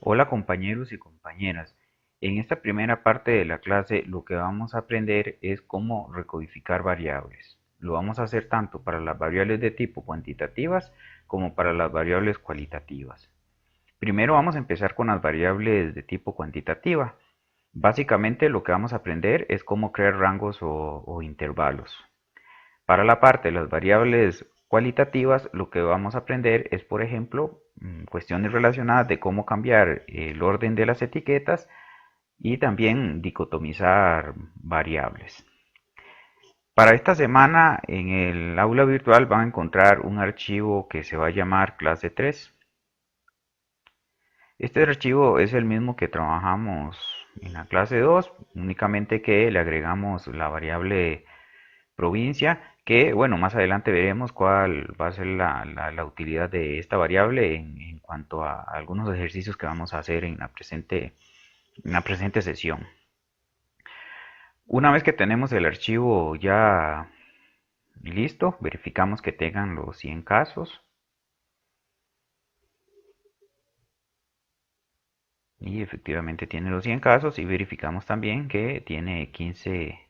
Hola compañeros y compañeras. En esta primera parte de la clase lo que vamos a aprender es cómo recodificar variables. Lo vamos a hacer tanto para las variables de tipo cuantitativas como para las variables cualitativas. Primero vamos a empezar con las variables de tipo cuantitativa. Básicamente lo que vamos a aprender es cómo crear rangos o intervalos. Para la parte de las variables cualitativas, lo que vamos a aprender es, por ejemplo, cuestiones relacionadas de cómo cambiar el orden de las etiquetas y también dicotomizar variables. Para esta semana en el aula virtual van a encontrar un archivo que se va a llamar clase 3. Este archivo es el mismo que trabajamos en la clase 2, únicamente que le agregamos la variable provincia, que bueno, más adelante veremos cuál va a ser la utilidad de esta variable en cuanto a algunos ejercicios que vamos a hacer en la presente sesión. Una vez que tenemos el archivo ya listo, verificamos que tengan los 100 casos y efectivamente tiene los 100 casos, y verificamos también que tiene 15.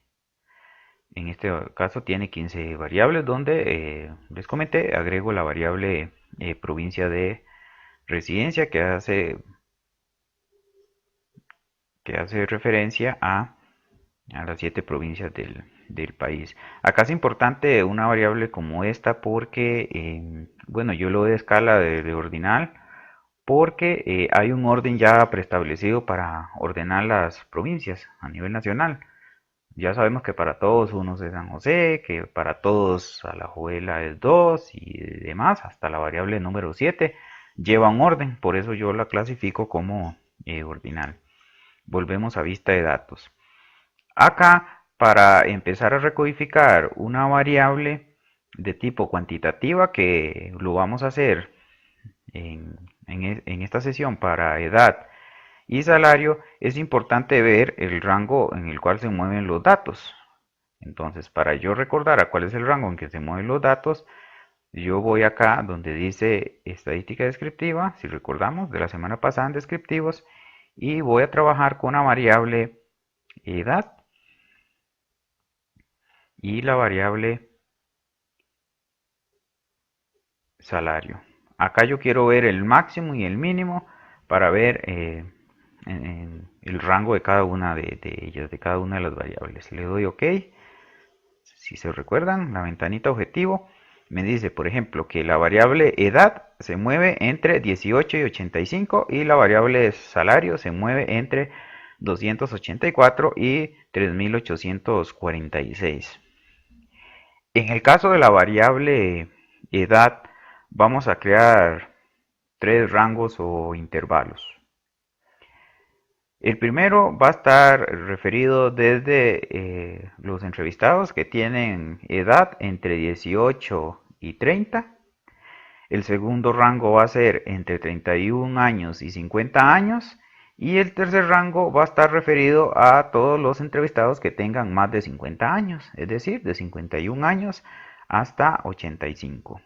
En este caso tiene 15 variables donde les comenté, agrego la variable provincia de residencia que hace referencia a las 7 provincias del país. Acá es importante una variable como esta porque, bueno, yo lo doy de escala de ordinal porque hay un orden ya preestablecido para ordenar las provincias a nivel nacional. Ya sabemos que para todos uno es San José, que para todos Alajuela es 2 y demás, hasta la variable número 7 lleva un orden, por eso yo la clasifico como ordinal. Volvemos a vista de datos. Acá, para empezar a recodificar una variable de tipo cuantitativa, que lo vamos a hacer en esta sesión para edad y salario, es importante ver el rango en el cual se mueven los datos. Entonces, para yo recordar a cuál es el rango en que se mueven los datos, yo voy acá donde dice estadística descriptiva, si recordamos de la semana pasada en descriptivos, y voy a trabajar con una variable edad y la variable salario. Acá yo quiero ver el máximo y el mínimo para ver el rango de cada una de ellas, de cada una de las variables. Le doy OK. Si se recuerdan, la ventanita objetivo me dice, por ejemplo, que la variable edad se mueve entre 18 y 85 y la variable salario se mueve entre 284 y 3846. En el caso de la variable edad, vamos a crear tres rangos o intervalos. El primero va a estar referido desde los entrevistados que tienen edad entre 18 y 30. El segundo rango va a ser entre 31 años y 50 años. Y el tercer rango va a estar referido a todos los entrevistados que tengan más de 50 años, es decir, de 51 años hasta 85.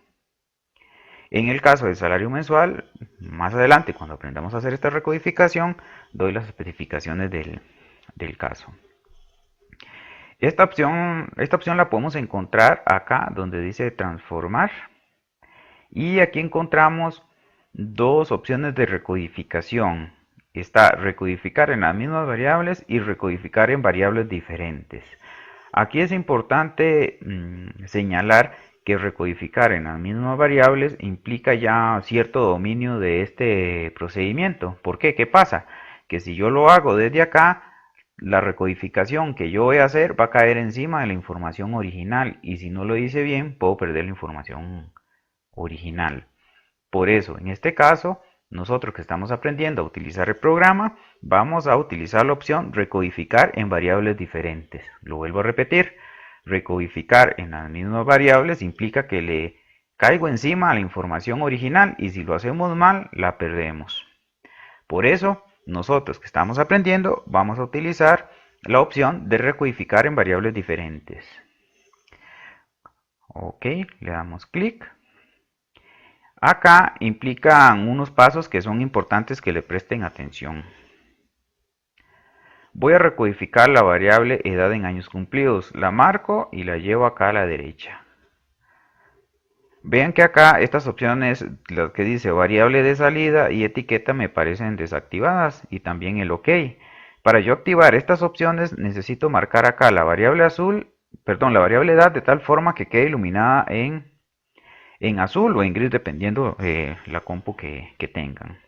En el caso del salario mensual, más adelante, cuando aprendamos a hacer esta recodificación, doy las especificaciones del caso. Esta opción la podemos encontrar acá donde dice transformar. Y aquí encontramos dos opciones de recodificación. Está recodificar en las mismas variables y recodificar en variables diferentes. Aquí es importante señalar que recodificar en las mismas variables implica ya cierto dominio de este procedimiento. ¿Por qué? ¿Qué pasa? Que si yo lo hago desde acá, la recodificación que yo voy a hacer va a caer encima de la información original, y si no lo hice bien puedo perder la información original. Por eso, en este caso, nosotros que estamos aprendiendo a utilizar el programa, vamos a utilizar la opción recodificar en variables diferentes. Lo vuelvo a repetir, recodificar en las mismas variables implica que le caigo encima a la información original, y si lo hacemos mal, la perdemos. Por eso, nosotros que estamos aprendiendo, vamos a utilizar la opción de recodificar en variables diferentes. Ok, le damos clic. Acá implican unos pasos que son importantes que le presten atención. Voy a recodificar la variable edad en años cumplidos. La marco y la llevo acá a la derecha. Vean que acá estas opciones, las que dice variable de salida y etiqueta, me parecen desactivadas, y también el OK. Para yo activar estas opciones necesito marcar acá la variable azul, perdón, la variable edad, de tal forma que quede iluminada en azul o en gris, dependiendo la compu que tengan.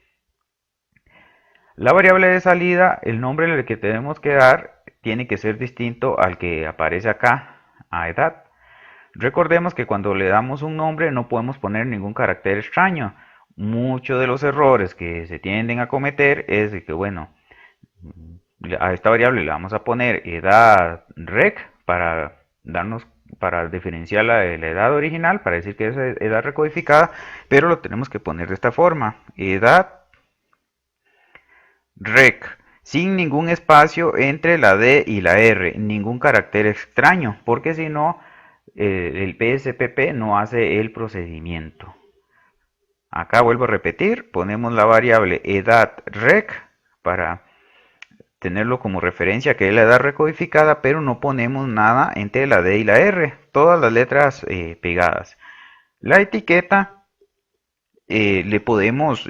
La variable de salida, el nombre que tenemos que dar tiene que ser distinto al que aparece acá, a edad. Recordemos que cuando le damos un nombre no podemos poner ningún carácter extraño. Muchos de los errores que se tienden a cometer es de que, bueno, a esta variable le vamos a poner edad rec para diferenciarla de la edad original, para decir que es edad recodificada, pero lo tenemos que poner de esta forma: edad rec, sin ningún espacio entre la D y la R, ningún carácter extraño, porque si no, el PSPP no hace el procedimiento. Acá vuelvo a repetir, ponemos la variable edad rec para tenerlo como referencia, que es la edad recodificada, pero no ponemos nada entre la D y la R, todas las letras pegadas. La etiqueta le podemos,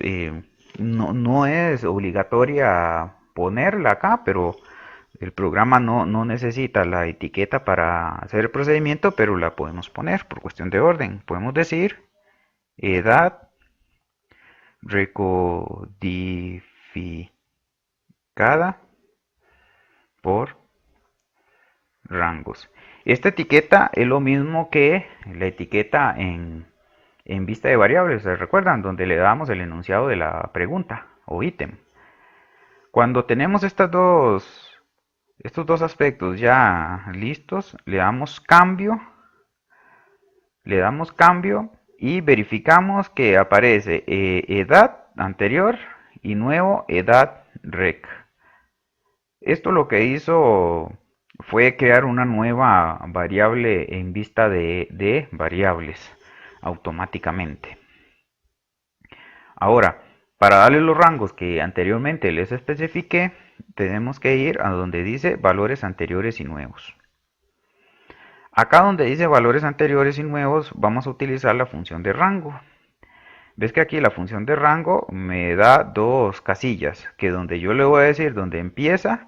no es obligatoria ponerla acá, pero el programa no necesita la etiqueta para hacer el procedimiento, pero la podemos poner por cuestión de orden. Podemos decir edad recodificada por rangos. Esta etiqueta es lo mismo que la etiqueta en vista de variables, ¿se recuerdan? Donde le damos el enunciado de la pregunta o ítem. Cuando tenemos estos dos aspectos ya listos, le damos cambio y verificamos que aparece edad anterior y nuevo edad rec. Esto lo que hizo fue crear una nueva variable en vista de variables automáticamente. Ahora, para darle los rangos que anteriormente les especifiqué, tenemos que ir a donde dice valores anteriores y nuevos. Acá donde dice valores anteriores y nuevos, vamos a utilizar la función de rango. Ves que aquí la función de rango me da dos casillas, que donde yo le voy a decir dónde empieza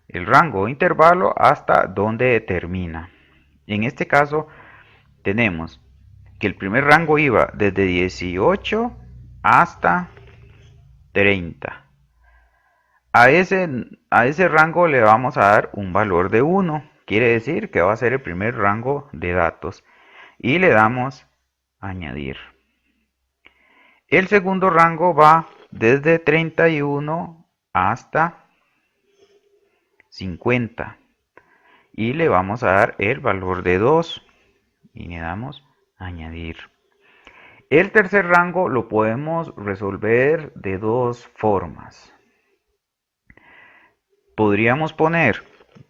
el rango o intervalo hasta donde termina. En este caso tenemos que el primer rango iba desde 18 hasta 30. A ese rango le vamos a dar un valor de 1. Quiere decir que va a ser el primer rango de datos. Y le damos añadir. El segundo rango va desde 31 hasta 50. Y le vamos a dar el valor de 2. Y le damos añadir. El tercer rango lo podemos resolver de dos formas. Podríamos poner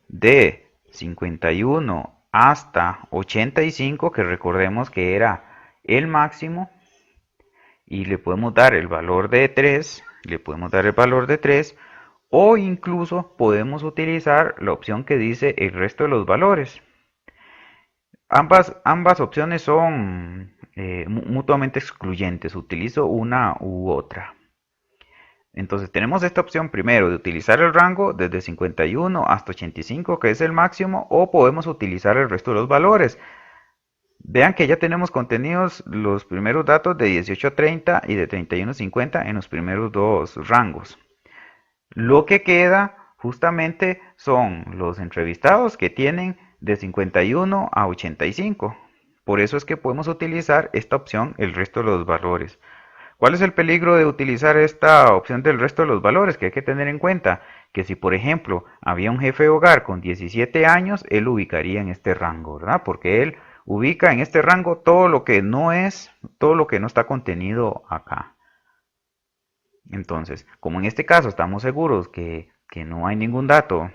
de 51 hasta 85, que recordemos que era el máximo, y le podemos dar el valor de 3, o incluso podemos utilizar la opción que dice el resto de los valores. Ambas opciones son mutuamente excluyentes, utilizo una u otra. Entonces tenemos esta opción primero de utilizar el rango desde 51 hasta 85, que es el máximo, o podemos utilizar el resto de los valores. Vean que ya tenemos contenidos los primeros datos de 18 a 30 y de 31 a 50 en los primeros dos rangos. Lo que queda justamente son los entrevistados, que tienen de 51 a 85. Por eso es que podemos utilizar esta opción, el resto de los valores. ¿Cuál es el peligro de utilizar esta opción del resto de los valores? Que hay que tener en cuenta que si, por ejemplo, había un jefe de hogar con 17 años, él lo ubicaría en este rango, ¿verdad? Porque él ubica en este rango todo lo que no está contenido acá. Entonces, como en este caso estamos seguros que no hay ningún dato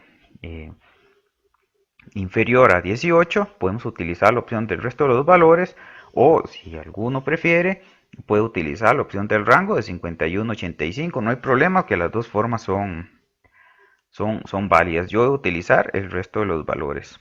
inferior a 18, podemos utilizar la opción del resto de los valores, o si alguno prefiere, puede utilizar la opción del rango de 51 a 85. No hay problema, que las dos formas son válidas. Yo voy a utilizar el resto de los valores.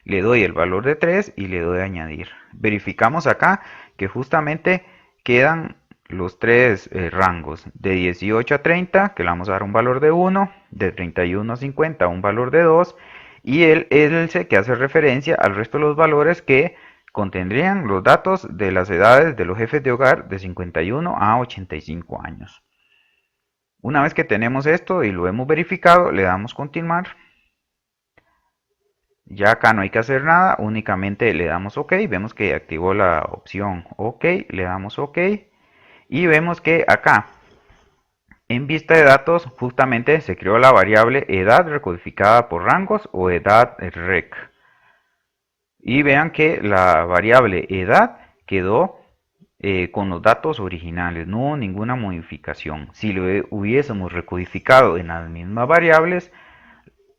Le doy el valor de 3 y le doy a añadir. Verificamos acá que justamente quedan los tres rangos de 18 a 30, que le vamos a dar un valor de 1, de 31 a 50 un valor de 2, y el else, que hace referencia al resto de los valores que contendrían los datos de las edades de los jefes de hogar de 51 a 85 años. Una vez que tenemos esto y lo hemos verificado, le damos continuar. Ya acá no hay que hacer nada, únicamente le damos OK, vemos que activó la opción OK, le damos OK y vemos que acá en vista de datos justamente se creó la variable edad recodificada por rangos o edad rec. Y vean que la variable edad quedó con los datos originales, no hubo ninguna modificación. Si lo hubiésemos recodificado en las mismas variables,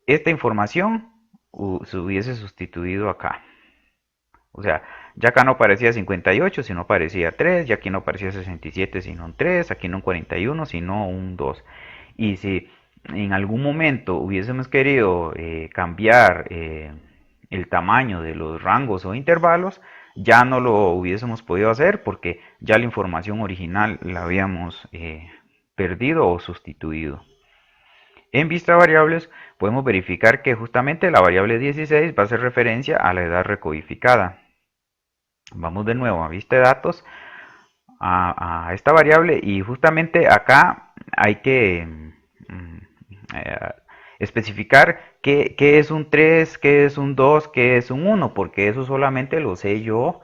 esta información se hubiese sustituido acá. O sea, ya acá no aparecía 58, sino aparecía 3, ya aquí no aparecía 67, sino un 3, aquí no un 41, sino un 2. Y si en algún momento hubiésemos querido cambiar el tamaño de los rangos o intervalos, ya no lo hubiésemos podido hacer porque ya la información original la habíamos perdido o sustituido. En vista de variables podemos verificar que justamente la variable 16 va a hacer referencia a la edad recodificada. Vamos de nuevo a vista de datos, a esta variable, y justamente acá hay que especificar qué es un 3, qué es un 2, qué es un 1, porque eso solamente lo sé yo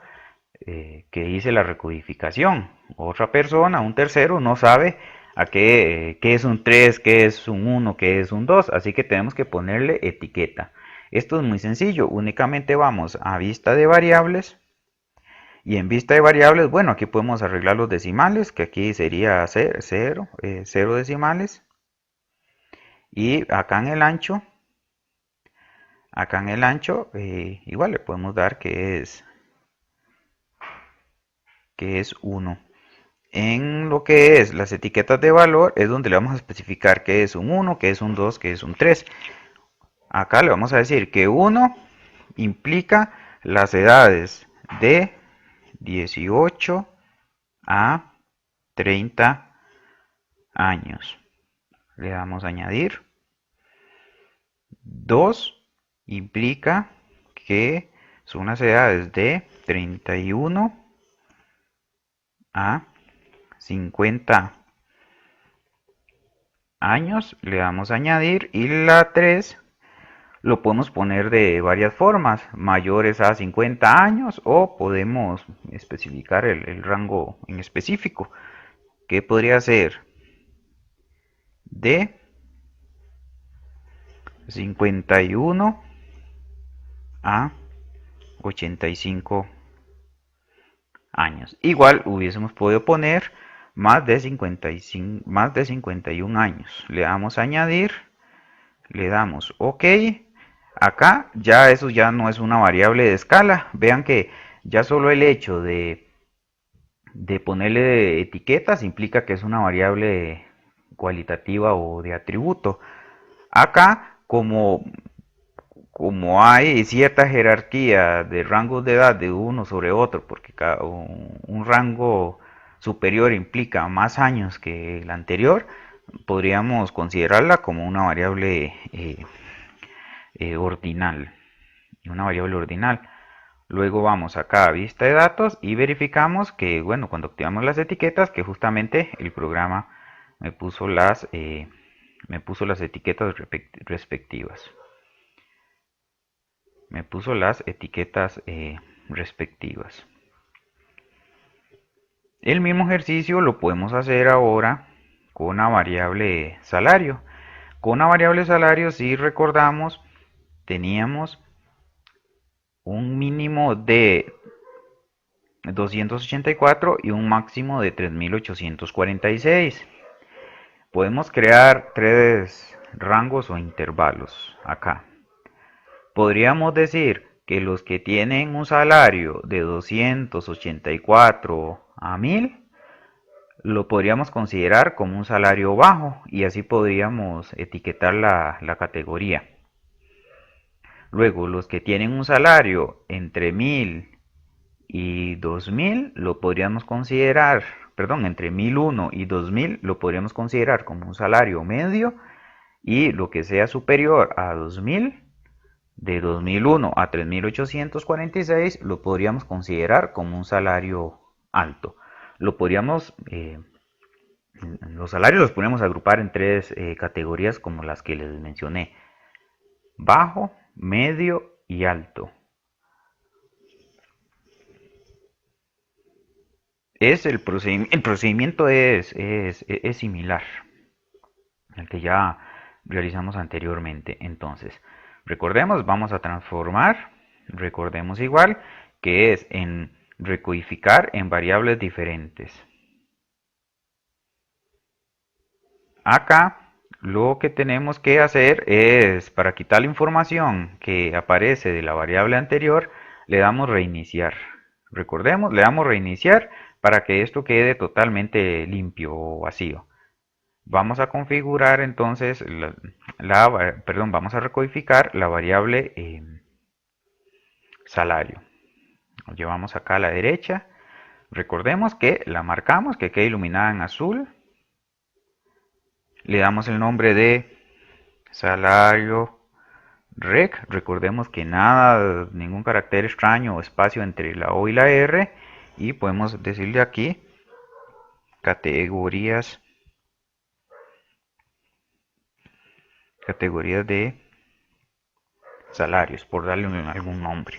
que hice la recodificación. Otra persona, un tercero, no sabe a qué es un 3, qué es un 1, qué es un 2, así que tenemos que ponerle etiqueta. Esto es muy sencillo, únicamente vamos a vista de variables. Y en vista de variables, bueno, aquí podemos arreglar los decimales, que aquí sería 0 decimales. Y acá en el ancho, igual le podemos dar que es 1. En lo que es las etiquetas de valor es donde le vamos a especificar que es un 1, que es un 2, que es un 3. Acá le vamos a decir que 1 implica las edades de 18 a 30 años. Le damos a añadir. 2 implica que son las edades de 31 a 50 años. Le damos a añadir. Y la 3 lo podemos poner de varias formas, mayores a 50 años, o podemos especificar el rango en específico, que podría ser de 51 a 85 años. Igual hubiésemos podido poner más de 51 años. Le damos a añadir, le damos OK. Acá ya eso ya no es una variable de escala. Vean que ya solo el hecho de ponerle etiquetas implica que es una variable cualitativa o de atributo. Acá, como hay cierta jerarquía de rangos de edad de uno sobre otro, porque un rango superior implica más años que el anterior, podríamos considerarla como una variable ordinal. Una variable ordinal. Luego vamos acá a vista de datos y verificamos que, bueno, cuando activamos las etiquetas, que justamente el programa me puso las etiquetas respectivas. Me puso las etiquetas respectivas. El mismo ejercicio lo podemos hacer ahora con una variable salario. Con una variable salario, si recordamos, teníamos un mínimo de 284 y un máximo de 3846. Podemos crear tres rangos o intervalos acá. Podríamos decir que los que tienen un salario de 284 a 1000 lo podríamos considerar como un salario bajo y así podríamos etiquetar la categoría. Luego, los que tienen un salario entre 1000 y 2000 lo podríamos considerar, perdón, entre 1001 y 2000 lo podríamos considerar como un salario medio y lo que sea superior a 2000, de 2001 a 3846 lo podríamos considerar como un salario alto. Lo podríamos, los salarios los podemos agrupar en tres categorías como las que les mencioné: bajo, medio y alto. El procedimiento es similar al que ya realizamos anteriormente. Entonces, recordemos, vamos a transformar, recordemos igual que es en recodificar en variables diferentes. Acá lo que tenemos que hacer es, para quitar la información que aparece de la variable anterior, le damos reiniciar. Recordemos, le damos reiniciar para que esto quede totalmente limpio o vacío. Vamos a configurar entonces, perdón, vamos a recodificar la variable salario. Lo llevamos acá a la derecha. Recordemos que la marcamos, que quede iluminada en azul. Le damos el nombre de salario rec. Recordemos que nada, ningún carácter extraño o espacio entre la O y la R. Y podemos decirle aquí categorías de salarios, por darle algún nombre.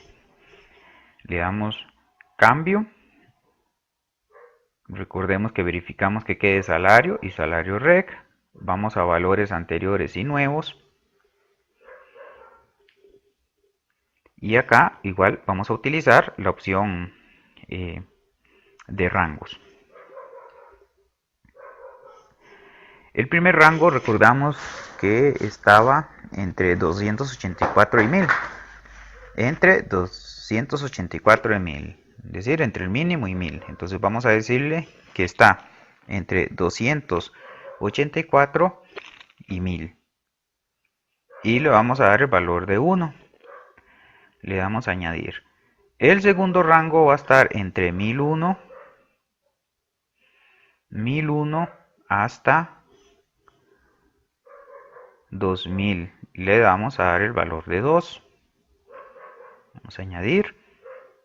Le damos cambio. Recordemos que verificamos que quede salario y salario rec. Vamos a valores anteriores y nuevos. Y acá igual vamos a utilizar la opción de rangos. El primer rango recordamos que estaba entre 284 y 1000. Entre 284 y 1000. Es decir, entre el mínimo y 1000. Entonces vamos a decirle que está entre 284 y 1000. Y le vamos a dar el valor de 1. Le damos a añadir. El segundo rango va a estar entre 1001 hasta 2000. Le damos a dar el valor de 2. Vamos a añadir.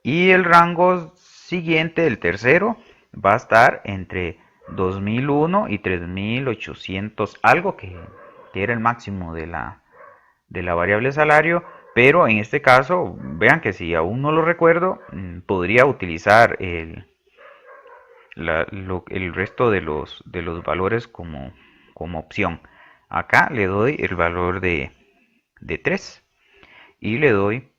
Y el rango siguiente, el tercero, va a estar entre 2001 y 3800 algo, que era el máximo de la variable salario. Pero en este caso, vean que si aún no lo recuerdo, podría utilizar el resto de los valores como opción. Acá le doy el valor de 3 y le doy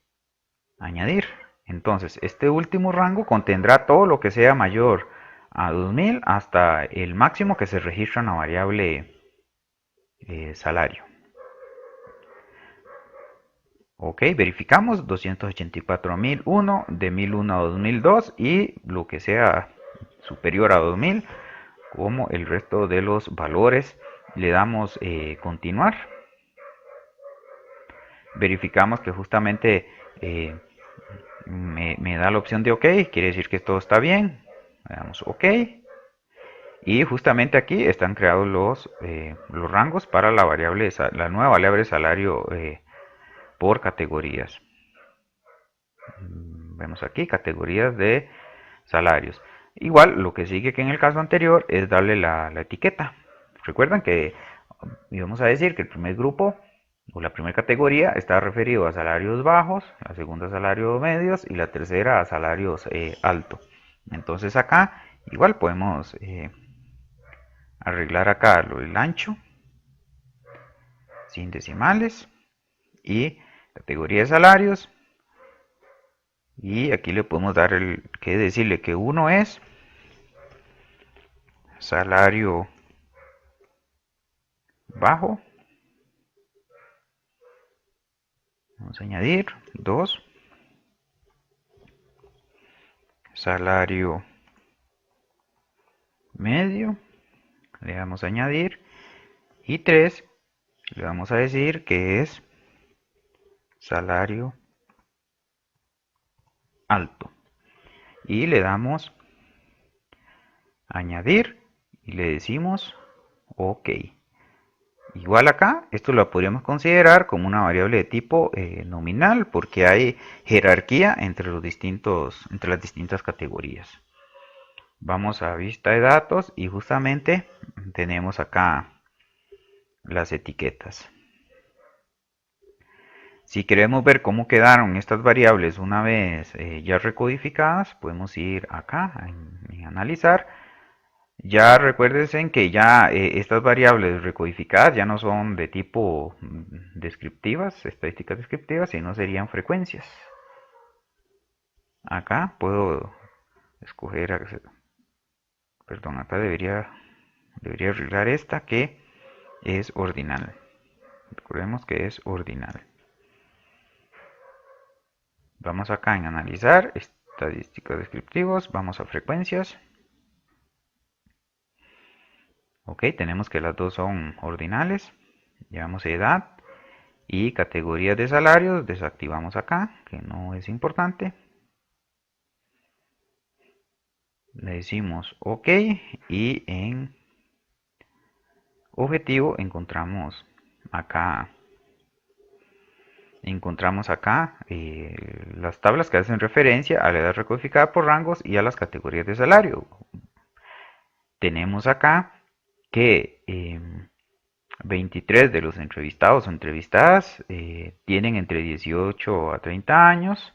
añadir. Entonces, este último rango contendrá todo lo que sea mayor a 2000 hasta el máximo que se registra en la variable salario. Ok, verificamos 284.001, de 1001 a 2002 y lo que sea superior a 2000, como el resto de los valores. Le damos continuar. Verificamos que justamente me da la opción de OK, quiere decir que todo está bien. Le damos OK. Y justamente aquí están creados los rangos para la nueva variable salario por categorías. Vemos aquí categorías de salarios. Igual lo que sigue que en el caso anterior es darle la etiqueta. Recuerdan que íbamos a decir que el primer grupo o la primera categoría está referido a salarios bajos, la segunda a salarios medios y la tercera a salarios altos. Entonces acá igual podemos arreglar acá el ancho sin decimales y categoría de salarios. Y aquí le podemos dar decirle que uno es salario bajo. Vamos a añadir 2. salario medio, le damos a añadir, y 3 le vamos a decir que es salario alto, y le damos añadir y le decimos OK. Igual acá, esto lo podríamos considerar como una variable de tipo nominal porque hay jerarquía entre entre las distintas categorías. Vamos a vista de datos y justamente tenemos acá las etiquetas. Si queremos ver cómo quedaron estas variables una vez ya recodificadas, podemos ir acá en analizar. Ya recuérdense que ya estas variables recodificadas ya no son de tipo descriptivas, estadísticas descriptivas, sino serían frecuencias. Acá puedo escoger, perdón, acá debería arreglar esta que es ordinal. Recordemos que es ordinal. Vamos acá en analizar, estadísticas descriptivos, vamos a frecuencias. Ok, tenemos que las dos son ordinales. Llevamos edad y categorías de salarios, desactivamos acá, que no es importante. Le decimos OK y en objetivo encontramos acá las tablas que hacen referencia a la edad recodificada por rangos y a las categorías de salario. Tenemos acá que 23 de los entrevistados o entrevistadas tienen entre 18 a 30 años,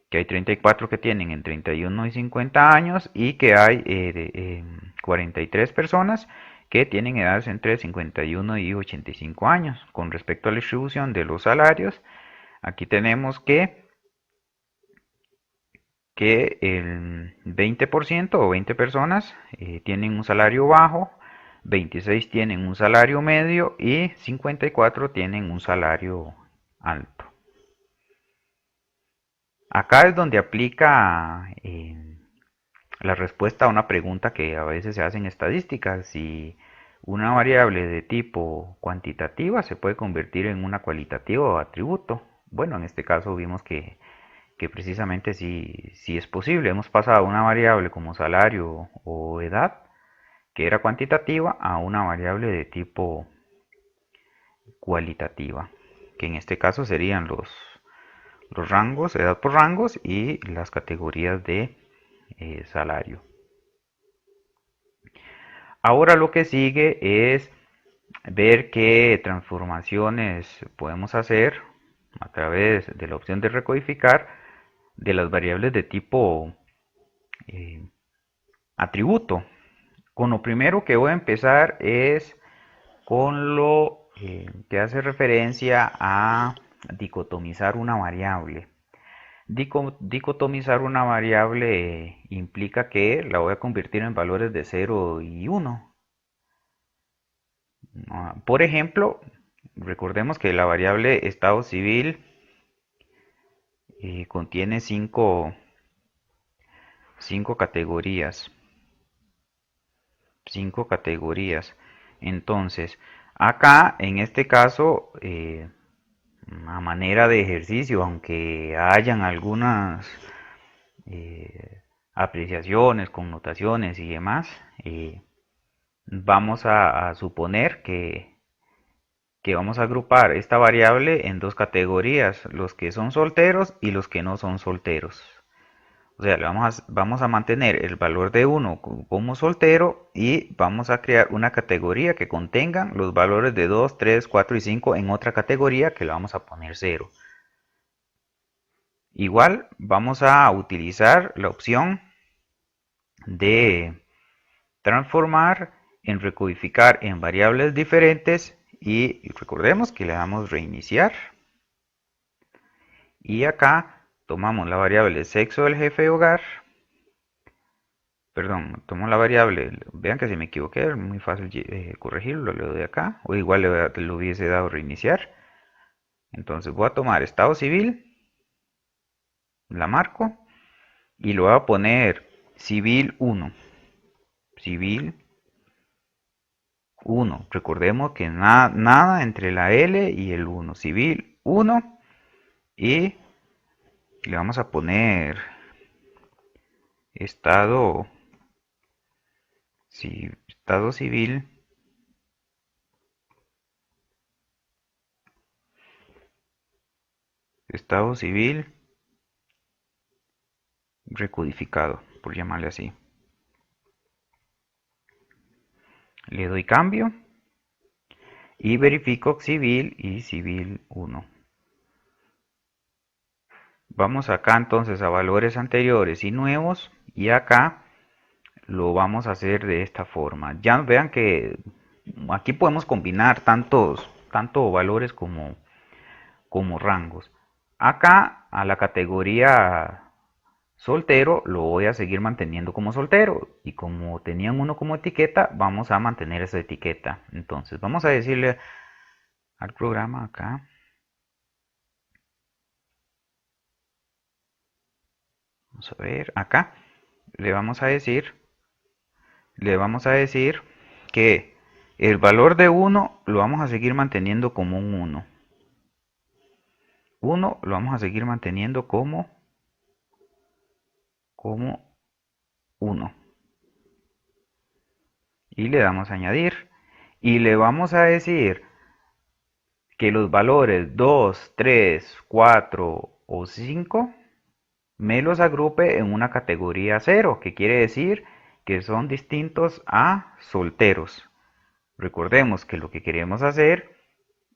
que hay 34 que tienen entre 31 y 50 años y que hay 43 personas que tienen edades entre 51 y 85 años. Con respecto a la distribución de los salarios, aquí tenemos que el 20% o 20 personas tienen un salario bajo, 26 tienen un salario medio y 54 tienen un salario alto. Acá es donde aplica la respuesta a una pregunta que a veces se hace en estadísticas: si una variable de tipo cuantitativa se puede convertir en una cualitativa o atributo. Bueno, en este caso vimos que precisamente sí es posible. Hemos pasado una variable como salario o edad, que era cuantitativa, a una variable de tipo cualitativa, que en este caso serían los rangos, edad por rangos y las categorías de salario. Ahora lo que sigue es ver qué transformaciones podemos hacer a través de la opción de recodificar de las variables de tipo atributo. Con lo primero que voy a empezar es con lo que hace referencia a dicotomizar una variable. Dicotomizar una variable implica que la voy a convertir en valores de 0 y 1. Por ejemplo, recordemos que la variable estado civil contiene 5 categorías. 5 categorías. Entonces, acá en este caso, a manera de ejercicio, aunque hayan algunas apreciaciones, connotaciones y demás, vamos a suponer que vamos a agrupar esta variable en dos categorías: los que son solteros y los que no son solteros. O sea, vamos a mantener el valor de 1 como soltero y vamos a crear una categoría que contenga los valores de 2, 3, 4 y 5 en otra categoría que le vamos a poner 0. Igual vamos a utilizar la opción de transformar en recodificar en variables diferentes y recordemos que le damos reiniciar y acá tomamos la variable sexo del jefe de hogar. Perdón, tomo la variable, vean que si me equivoqué, es muy fácil corregirlo, le doy acá, o igual le hubiese dado reiniciar. Entonces voy a tomar estado civil, la marco, y lo voy a poner civil 1. Civil 1. Recordemos que nada entre la L y el 1. Civil 1. Y le vamos a poner estado, estado civil. Estado civil recodificado, por llamarle así. Le doy cambio y verifico civil y civil 1. Vamos acá entonces a valores anteriores y nuevos, y acá lo vamos a hacer de esta forma. Ya vean que aquí podemos combinar tanto valores como rangos. Acá a la categoría soltero lo voy a seguir manteniendo como soltero, y como tenían uno como etiqueta, vamos a mantener esa etiqueta. Entonces vamos a decirle al programa acá, vamos a ver acá, le vamos a decir que el valor de 1 lo vamos a seguir manteniendo como un 1. 1 lo vamos a seguir manteniendo como 1. Y le damos a añadir. Y le vamos a decir que los valores 2, 3, 4 o 5 me los agrupe en una categoría 0, que quiere decir que son distintos a solteros. Recordemos que lo que queremos hacer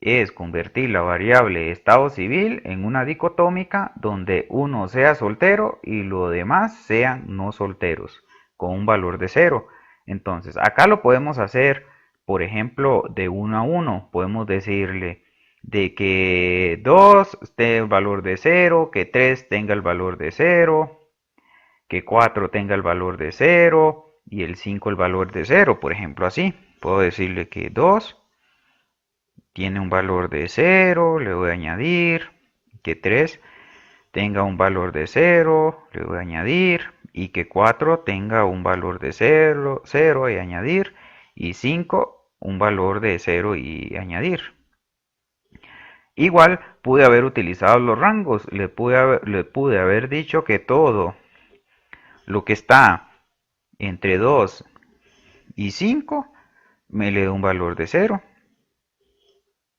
es convertir la variable estado civil en una dicotómica donde uno sea soltero y lo demás sean no solteros, con un valor de 0. Entonces, acá lo podemos hacer, por ejemplo, de 1 a 1. Podemos decirle de que 2 tenga el valor de 0, que 3 tenga el valor de 0, que 4 tenga el valor de 0 y el 5 el valor de 0, por ejemplo, así. Puedo decirle que 2 tiene un valor de 0, le voy a añadir, que 3 tenga un valor de 0, le voy a añadir, y que 4 tenga un valor de 0, 0 y añadir, y 5 un valor de 0 y añadir. Igual pude haber utilizado los rangos, le pude haber dicho que todo lo que está entre 2 y 5 me le da un valor de 0.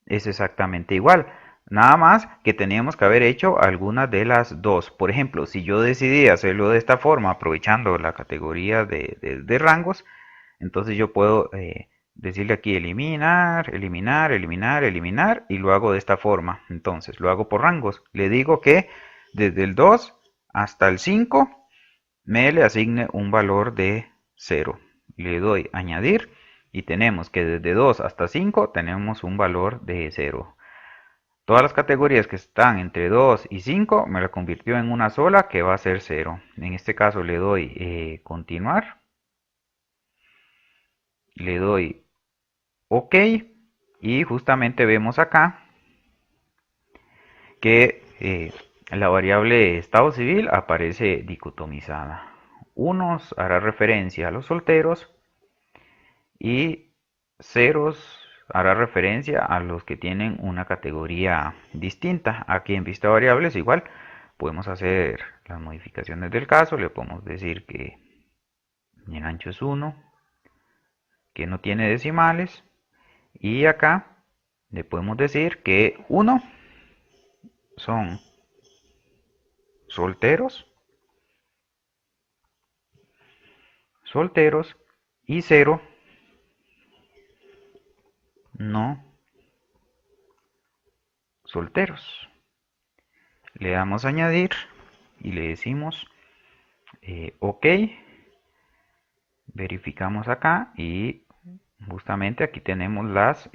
Es exactamente igual. Nada más que teníamos que haber hecho algunas de las dos. Por ejemplo, si yo decidí hacerlo de esta forma, aprovechando la categoría de rangos, entonces yo puedo decirle aquí eliminar, eliminar, eliminar, eliminar, y lo hago de esta forma. Entonces lo hago por rangos. Le digo que desde el 2 hasta el 5 me le asigne un valor de 0. Le doy añadir y tenemos que desde 2 hasta 5 tenemos un valor de 0. Todas las categorías que están entre 2 y 5 me la convirtió en una sola, que va a ser 0. En este caso le doy continuar, le doy OK, y justamente vemos acá que la variable estado civil aparece dicotomizada. Unos hará referencia a los solteros y ceros hará referencia a los que tienen una categoría distinta. Aquí en vista variables igual podemos hacer las modificaciones del caso. Le podemos decir que el ancho es 1, que no tiene decimales, y acá le podemos decir que 1 son solteros, y 0 no solteros. Le damos a añadir y le decimos OK. Verificamos acá y justamente aquí tenemos las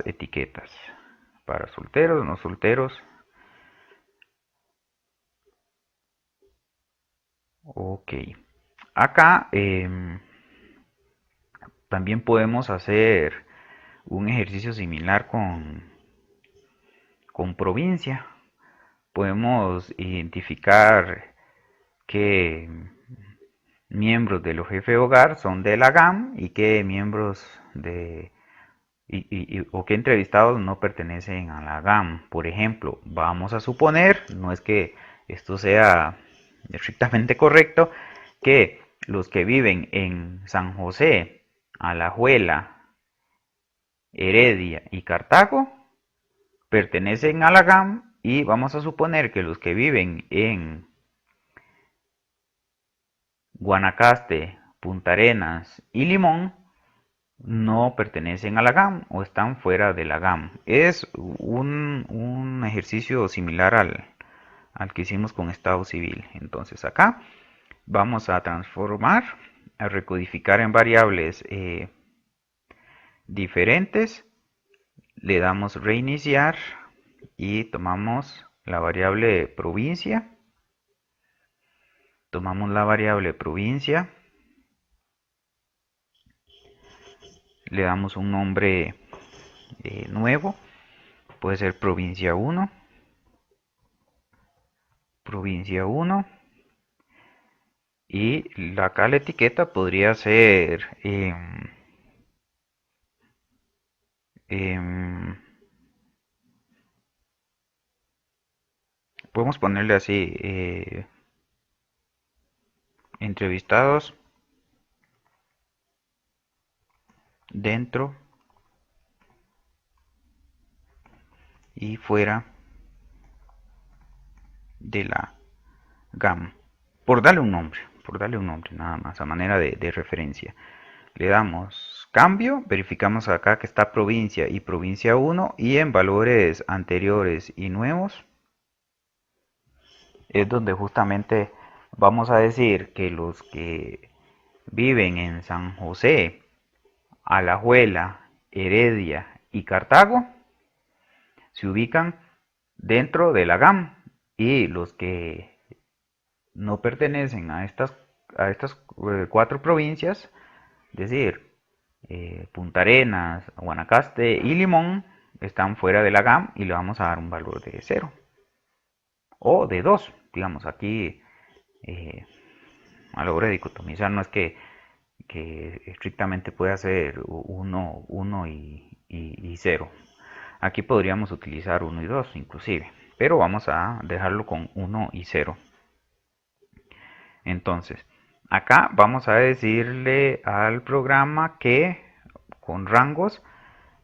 etiquetas para solteros, no solteros. OK. Acá también podemos hacer un ejercicio similar con provincia. podemos identificar qué miembros de los jefes de hogar son de la GAM y qué miembros o qué entrevistados no pertenecen a la GAM. Por ejemplo, vamos a suponer, no es que esto sea estrictamente correcto, que los que viven en San José, Alajuela, Heredia y Cartago pertenecen a la GAM, y vamos a suponer que los que viven en Guanacaste, Punta Arenas y Limón no pertenecen a la GAM o están fuera de la GAM. Es un ejercicio similar al que hicimos con Estado Civil. Entonces acá vamos a transformar, a recodificar en variables diferentes. Le damos reiniciar y tomamos la variable provincia. Tomamos la variable provincia. Le damos un nombre nuevo. Puede ser provincia 1. Provincia 1. Y acá la etiqueta podría ser podemos ponerle así, entrevistados dentro y fuera de la GAM, por darle un nombre, nada más, a manera de referencia. Le damos cambio, verificamos acá que está provincia y provincia 1, y en valores anteriores y nuevos es donde justamente vamos a decir que los que viven en San José, Alajuela, Heredia y Cartago se ubican dentro de la GAM, y los que no pertenecen a estas 4 provincias, es decir, Punta Arenas, Guanacaste y Limón, están fuera de la GAM, y le vamos a dar un valor de 0 o de 2. Digamos, aquí a la hora de dicotomizar no es que estrictamente pueda ser 1 y 0. Aquí podríamos utilizar 1 y 2 inclusive, pero vamos a dejarlo con 1 y 0. Entonces, acá vamos a decirle al programa que con rangos,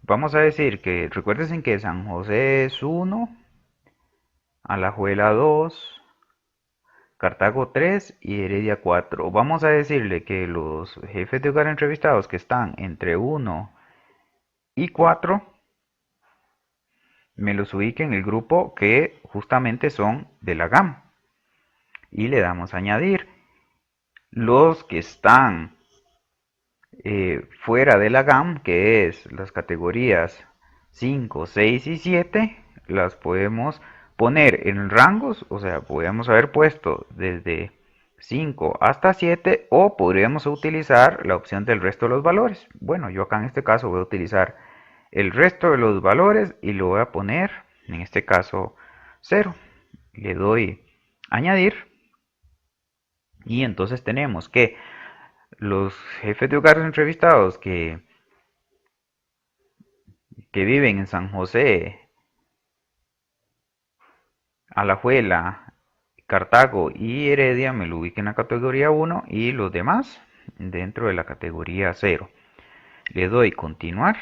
vamos a decir que recuerden que San José es 1, Alajuela 2, Cartago 3 y Heredia 4. Vamos a decirle que los jefes de hogar entrevistados que están entre 1 y 4 me los ubique en el grupo que justamente son de la GAM. Y le damos a añadir. Los que están fuera de la GAM, que es las categorías 5, 6 y 7, las podemos poner en rangos, o sea, podríamos haber puesto desde 5 hasta 7, o podríamos utilizar la opción del resto de los valores. Bueno, yo acá en este caso voy a utilizar el resto de los valores y lo voy a poner, en este caso, 0. Le doy añadir, y entonces tenemos que los jefes de hogar entrevistados que viven en San José, Alajuela, Cartago y Heredia me lo ubiquen en la categoría 1, y los demás dentro de la categoría 0. Le doy continuar.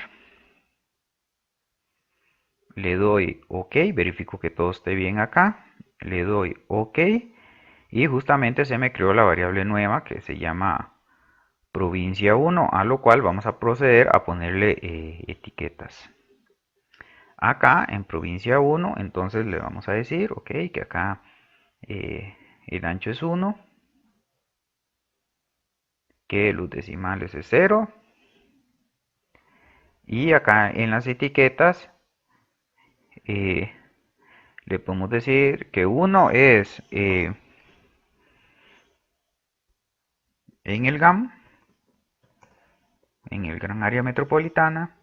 Le doy OK, verifico que todo esté bien acá. Le doy OK y justamente se me creó la variable nueva que se llama provincia 1, a lo cual vamos a proceder a ponerle etiquetas. Acá en provincia 1, entonces le vamos a decir, ok, que acá el ancho es 1, que los decimales es 0, y acá en las etiquetas le podemos decir que 1 es en el GAM, en el gran área metropolitana,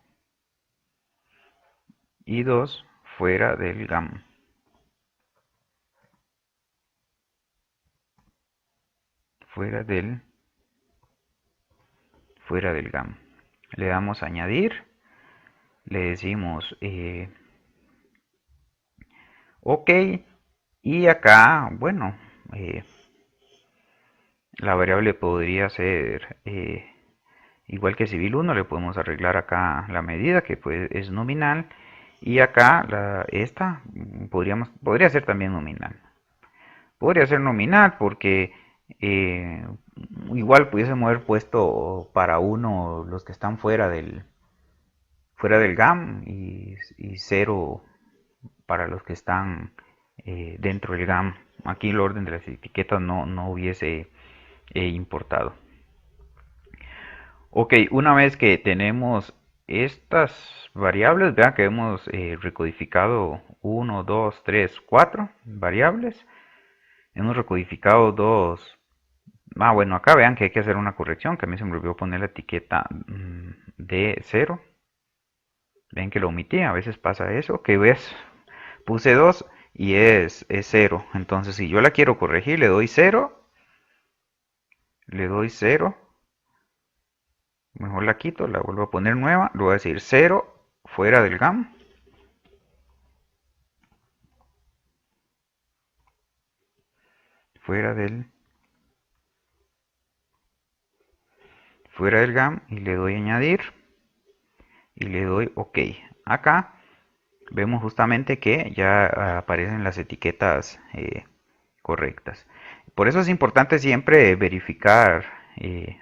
y 2 fuera del GAM. fuera del, fuera del GAM. Le damos a añadir, le decimos OK, y acá, bueno, la variable podría ser igual que civil 1, le podemos arreglar acá la medida que pues es nominal, y acá esta podría ser también nominal. Podría ser nominal porque eh, igual pudiésemos haber puesto para uno los que están fuera del GAM y 0 para los que están dentro del GAM. Aquí el orden de las etiquetas no hubiese importado. Ok, una vez que tenemos estas variables, vean que hemos recodificado 1, 2, 3, 4 variables. Hemos recodificado dos. Bueno, acá vean que hay que hacer una corrección, que a mí se me olvidó poner la etiqueta de 0. Ven que lo omití, a veces pasa eso, que ves, puse 2 y es 0. Entonces si yo la quiero corregir, le doy 0, mejor la quito, la vuelvo a poner nueva, le voy a decir 0 fuera del GAM. Fuera del GAM y le doy añadir y le doy OK. Acá vemos justamente que ya aparecen las etiquetas correctas. Por eso es importante siempre verificar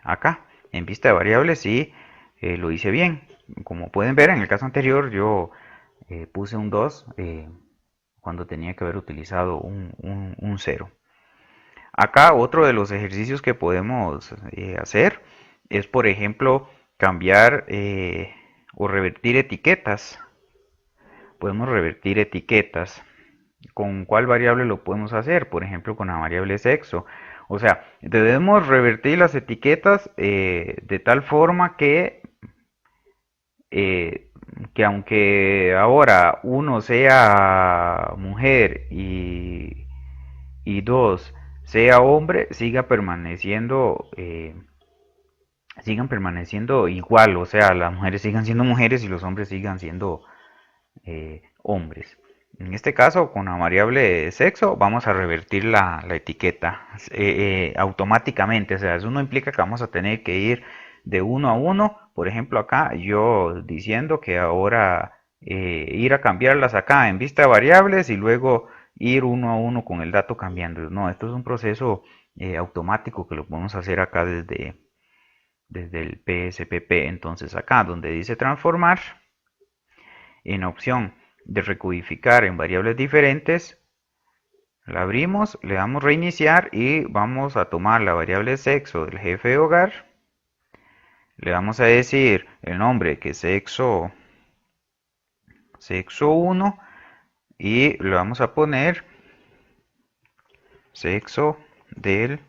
acá en vista de variables si lo hice bien. Como pueden ver, en el caso anterior yo puse un 2 cuando tenía que haber utilizado un 0. Acá otro de los ejercicios que podemos hacer es, por ejemplo, cambiar o revertir etiquetas. Podemos revertir etiquetas. ¿Con cuál variable lo podemos hacer? Por ejemplo, con la variable sexo. O sea, debemos revertir las etiquetas de tal forma que aunque ahora uno sea mujer y dos sea hombre, sigan permaneciendo igual. O sea, las mujeres sigan siendo mujeres y los hombres sigan siendo hombres. En este caso, con la variable sexo, vamos a revertir la etiqueta automáticamente. O sea, eso no implica que vamos a tener que ir de uno a uno. Por ejemplo, acá yo diciendo que ahora ir a cambiarlas acá en vista de variables y luego ir uno a uno con el dato cambiando. No, esto es un proceso automático que lo podemos hacer acá desde el PSPP. Entonces acá donde dice transformar, en opción de recodificar en variables diferentes, la abrimos, le damos reiniciar y vamos a tomar la variable sexo del jefe de hogar. Le vamos a decir el nombre que es sexo 1 y le vamos a poner sexo del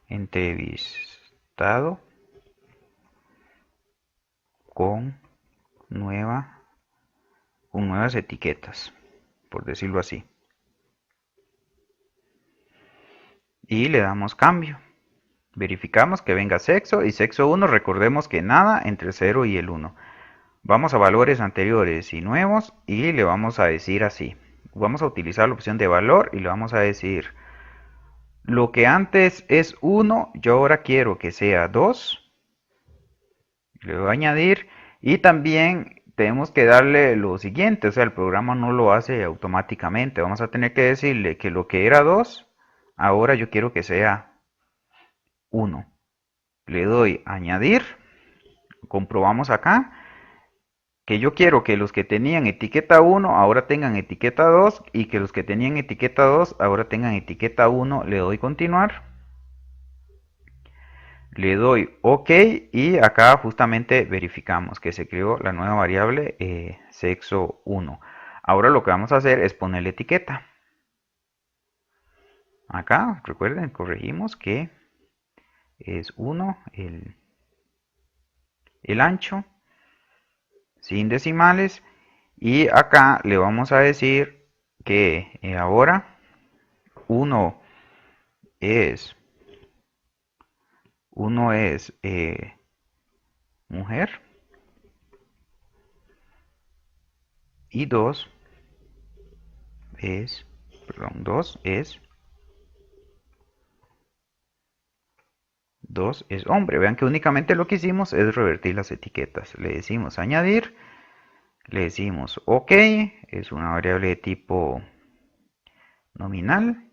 entrevistado con nuevas etiquetas, por decirlo así. Y le damos cambio. Verificamos que venga sexo y sexo 1, recordemos que nada entre 0 y el 1. Vamos a valores anteriores y nuevos y le vamos a decir así. Vamos a utilizar la opción de valor y le vamos a decir lo que antes es 1, yo ahora quiero que sea 2. Le voy a añadir y también tenemos que darle lo siguiente, o sea, el programa no lo hace automáticamente. Vamos a tener que decirle que lo que era 2, ahora yo quiero que sea 1. Le doy añadir, comprobamos acá que yo quiero que los que tenían etiqueta 1 ahora tengan etiqueta 2 y que los que tenían etiqueta 2 ahora tengan etiqueta 1. Le doy continuar, le doy OK y acá justamente verificamos que se creó la nueva variable sexo 1. Ahora lo que vamos a hacer es ponerle etiqueta. Acá, recuerden, corregimos que es 1 el ancho, sin decimales. Y acá le vamos a decir que ahora 1 es Uno es mujer y es, dos es hombre. Vean que únicamente lo que hicimos es revertir las etiquetas. Le decimos añadir, le decimos OK, es una variable de tipo nominal.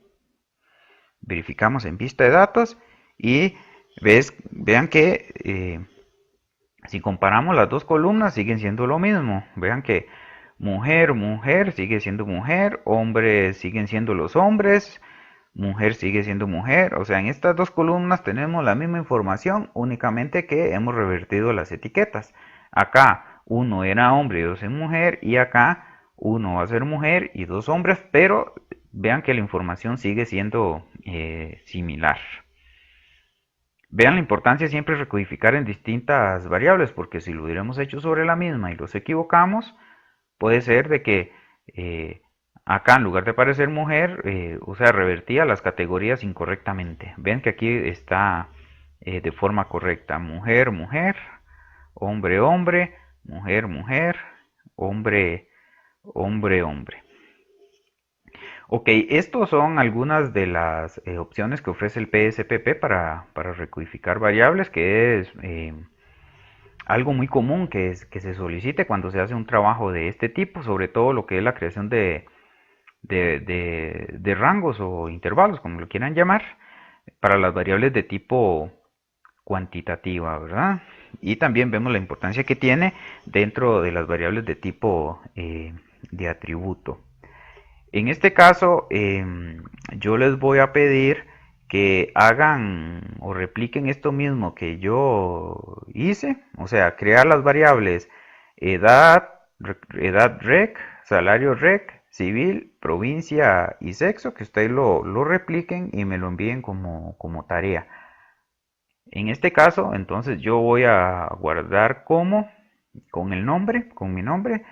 Verificamos en vista de datos y vean que si comparamos las dos columnas siguen siendo lo mismo. Vean que mujer, mujer sigue siendo mujer, hombres siguen siendo los hombres, mujer sigue siendo mujer. O sea, en estas dos columnas tenemos la misma información, únicamente que hemos revertido las etiquetas. Acá uno era hombre y dos es mujer, y acá uno va a ser mujer y dos hombres, pero vean que la información sigue siendo similar. Vean la importancia siempre de recodificar en distintas variables, porque si lo hubiéramos hecho sobre la misma y los equivocamos, puede ser de que acá en lugar de aparecer mujer, o sea, revertía las categorías incorrectamente. Ven que aquí está de forma correcta: mujer, mujer, hombre, hombre, mujer, mujer, hombre, hombre, hombre. Ok, estos son algunas de las opciones que ofrece el PSPP para recodificar variables, que es algo muy común que se solicite cuando se hace un trabajo de este tipo, sobre todo lo que es la creación de rangos o intervalos, como lo quieran llamar, para las variables de tipo cuantitativa, ¿verdad? Y también vemos la importancia que tiene dentro de las variables de tipo de atributo. En este caso, yo les voy a pedir que hagan o repliquen esto mismo que yo hice, o sea, crear las variables edad, edad rec, salario rec, civil, provincia y sexo, que ustedes lo repliquen y me lo envíen como tarea. En este caso, entonces yo voy a guardar como con el nombre, con mi nombre.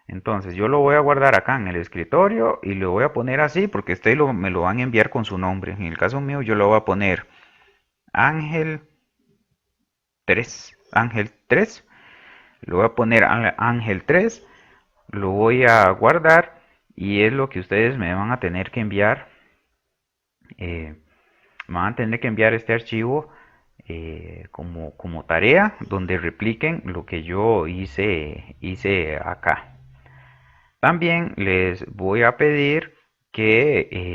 Entonces yo lo voy a guardar acá en el escritorio y lo voy a poner así porque ustedes me lo van a enviar con su nombre. En el caso mío yo lo voy a poner Ángel 3, Ángel 3, lo voy a poner Ángel 3, lo voy a guardar y es lo que ustedes me van a tener que enviar. Me van a tener que enviar este archivo como tarea donde repliquen lo que yo hice acá. También les voy a pedir que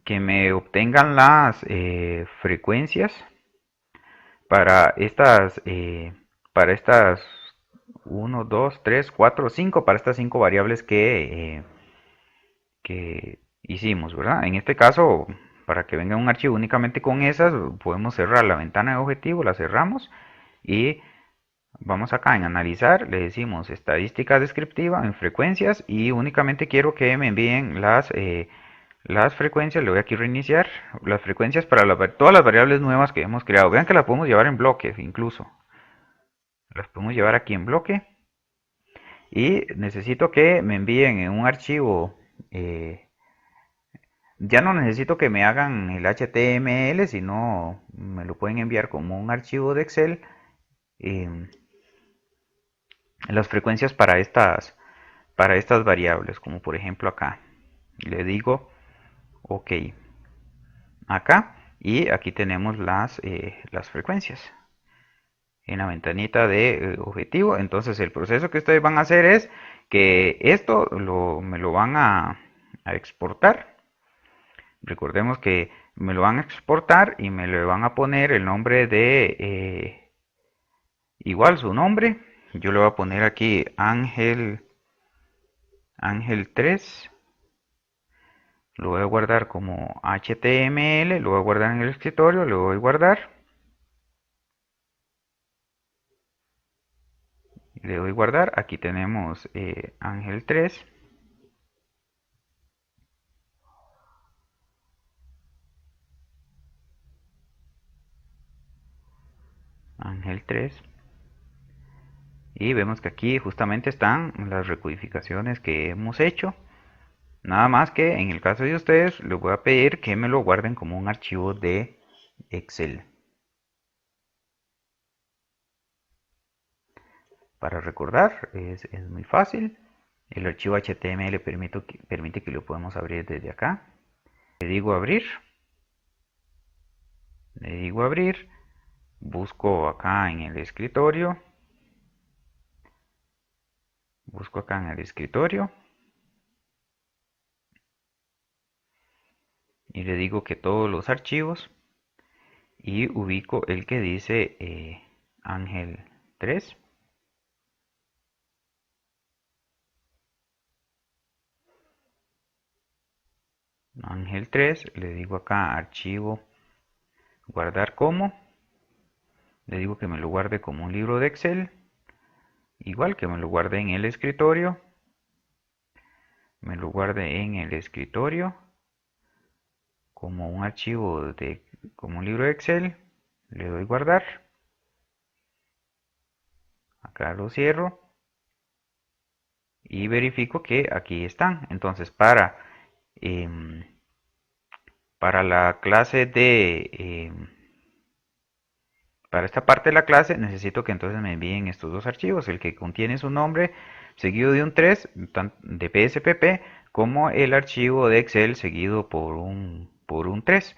me obtengan las frecuencias para para estas 1, 2, 3, 4, 5, para estas 5 variables que hicimos, ¿verdad? En este caso, para que venga un archivo únicamente con esas, podemos cerrar la ventana de objetivo, la cerramos y vamos acá en analizar, le decimos estadística descriptiva en frecuencias y únicamente quiero que me envíen las frecuencias. Le voy aquí a reiniciar las frecuencias para todas las variables nuevas que hemos creado. Vean que las podemos llevar en bloques incluso. Las podemos llevar aquí en bloque y necesito que me envíen en un archivo. Ya no necesito que me hagan el HTML, sino me lo pueden enviar como un archivo de Excel. Las frecuencias para estas variables, como por ejemplo acá. Le digo OK acá y aquí tenemos las frecuencias en la ventanita de objetivo. Entonces el proceso que ustedes van a hacer es que esto me lo van a exportar. Recordemos que me lo van a exportar y me le van a poner el nombre de igual su nombre. Yo le voy a poner aquí Ángel 3. Lo voy a guardar como HTML, lo voy a guardar en el escritorio, lo voy a guardar. Le doy guardar, aquí tenemos Ángel 3. Ángel 3. Y vemos que aquí justamente están las recodificaciones que hemos hecho. Nada más que en el caso de ustedes les voy a pedir que me lo guarden como un archivo de Excel. Para recordar es muy fácil. El archivo HTML permite que lo podamos abrir desde acá. Le digo abrir. Le digo abrir. Busco acá en el escritorio. Busco acá en el escritorio. Y le digo que todos los archivos. Y ubico el que dice Ángel 3. Ángel 3, le digo acá archivo, guardar como, le digo que me lo guarde como un libro de Excel, igual que me lo guarde en el escritorio, me lo guarde en el escritorio como un archivo como un libro de Excel, le doy guardar, acá lo cierro y verifico que aquí están. Entonces em, para la clase para esta parte de la clase necesito que entonces me envíen estos dos archivos, el que contiene su nombre seguido de un 3 de PSPP, como el archivo de Excel seguido por un 3.